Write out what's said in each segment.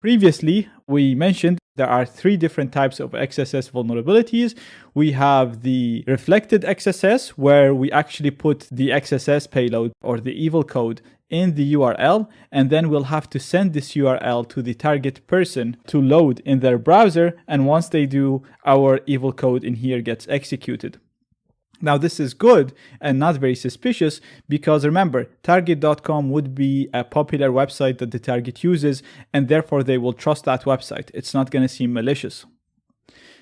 Previously, we mentioned there are three different types of XSS vulnerabilities. We have the reflected XSS, where we actually put the XSS payload or the evil code in the URL, and then we'll have to send this URL to the target person to load in their browser. And once they do, our evil code in here gets executed. Now, this is good and not very suspicious because remember, target.com would be a popular website that the target uses, and therefore they will trust that website. It's not going to seem malicious.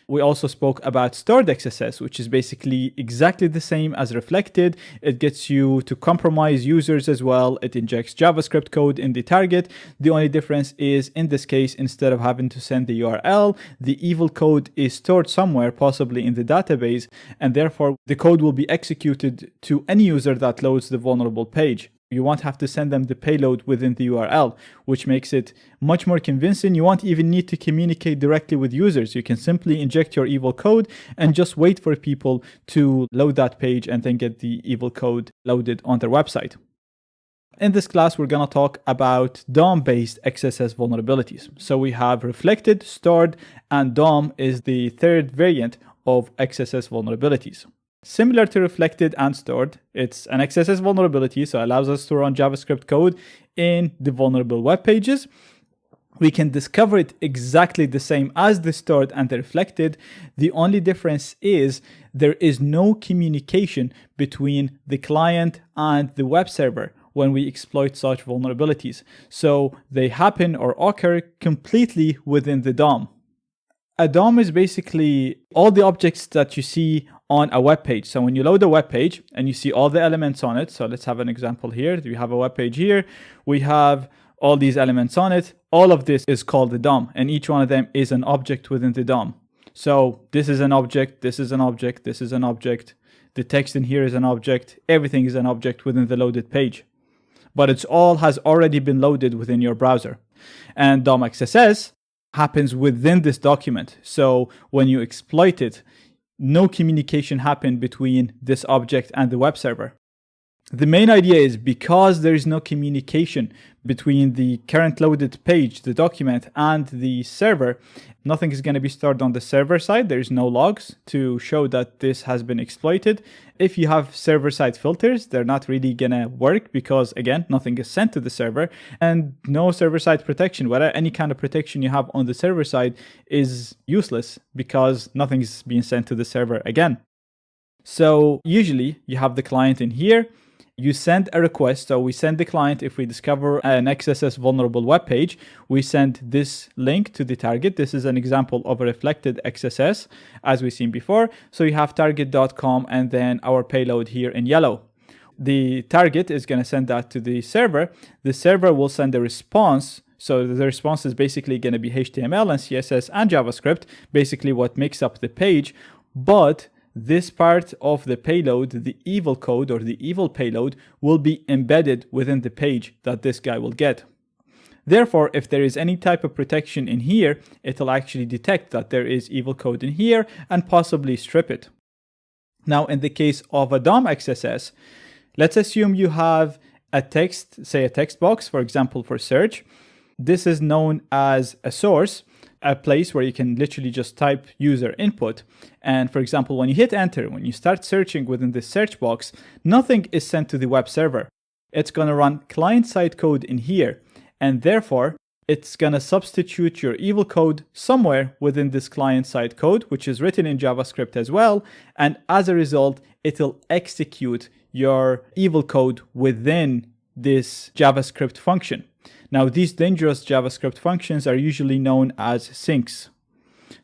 We also spoke about stored XSS, which is basically exactly the same as reflected. It gets you to compromise users as well. It injects JavaScript code in the target. The only difference is in this case, instead of having to send the URL, the evil code is stored somewhere, possibly in the database, and therefore the code will be executed to any user that loads the vulnerable page. You won't have to send them the payload within the URL, which makes it much more convincing. You won't even need to communicate directly with users. You can simply inject your evil code and just wait for people to load that page and then get the evil code loaded on their website. In this class, we're going to talk about DOM-based XSS vulnerabilities. So we have reflected, stored, and DOM is the third variant of XSS vulnerabilities. Similar to reflected and stored, it's an XSS vulnerability, so it allows us to run JavaScript code in the vulnerable web pages. We can discover it exactly the same as the stored and the reflected. The only difference is there is no communication between the client and the web server when we exploit such vulnerabilities. So they happen or occur completely within the DOM. A DOM is basically all the objects that you see on a web page. So when you load a web page and you see all the elements on it, so let's have an example here. We have a web page here. We have all these elements on it. All of this is called the DOM, and each one of them is an object within the DOM. So this is an object, this is an object, this is an object. The text in here is an object. Everything is an object within the loaded page. But it's all has already been loaded within your browser. And DOM XSS happens within this document. So when you exploit it, no communication happened between this object and the web server. The main idea is because there is no communication between the current loaded page, the document, and the server, nothing is going to be stored on the server side. There's no logs to show that this has been exploited. If you have server-side filters, they're not really going to work because, again, nothing is sent to the server, and no server-side protection. Whether any kind of protection you have on the server side is useless because nothing is being sent to the server again. So usually you have the client in here. You send a request. So we send the client, if we discover an XSS vulnerable web page, we send this link to the target. This is an example of a reflected XSS as we've seen before. So you have target.com and then our payload here in yellow. The target is going to send that to the server. The server will send a response. So the response is basically going to be HTML and CSS and JavaScript, basically what makes up the page. But this part of the payload, the evil code or the evil payload, will be embedded within the page that this guy will get. Therefore, if there is any type of protection in here, it'll actually detect that there is evil code in here and possibly strip it. Now, in the case of a DOM XSS, let's assume you have a text, say a text box, for example, for search. This is known as a source, a place where you can literally just type user input. And for example, when you hit enter, when you start searching within this search box, nothing is sent to the web server. It's going to run client-side code in here. And therefore, it's going to substitute your evil code somewhere within this client-side code, which is written in JavaScript as well. And as a result, it'll execute your evil code within this JavaScript function. Now, these dangerous JavaScript functions are usually known as sinks.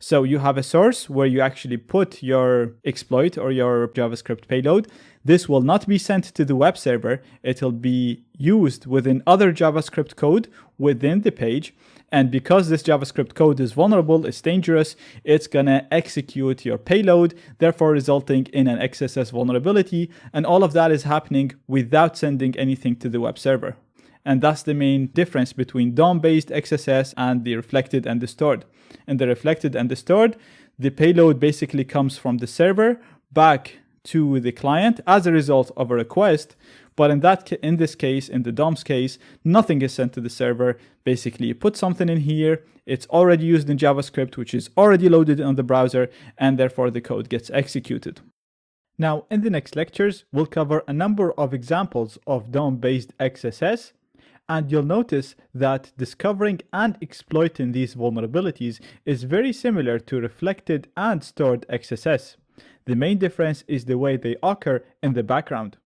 So you have a source where you actually put your exploit or your JavaScript payload. This will not be sent to the web server. It'll be used within other JavaScript code within the page. And because this JavaScript code is vulnerable, it's dangerous, it's going to execute your payload, therefore resulting in an XSS vulnerability. And all of that is happening without sending anything to the web server. And that's the main difference between DOM-based XSS and the reflected and the stored. In the reflected and the stored, the payload basically comes from the server back to the client as a result of a request. But in this case, in the DOM's case, nothing is sent to the server. Basically, you put something in here, it's already used in JavaScript, which is already loaded on the browser, and therefore the code gets executed. Now, in the next lectures, we'll cover a number of examples of DOM-based XSS, and you'll notice that discovering and exploiting these vulnerabilities is very similar to reflected and stored XSS. The main difference is the way they occur in the background.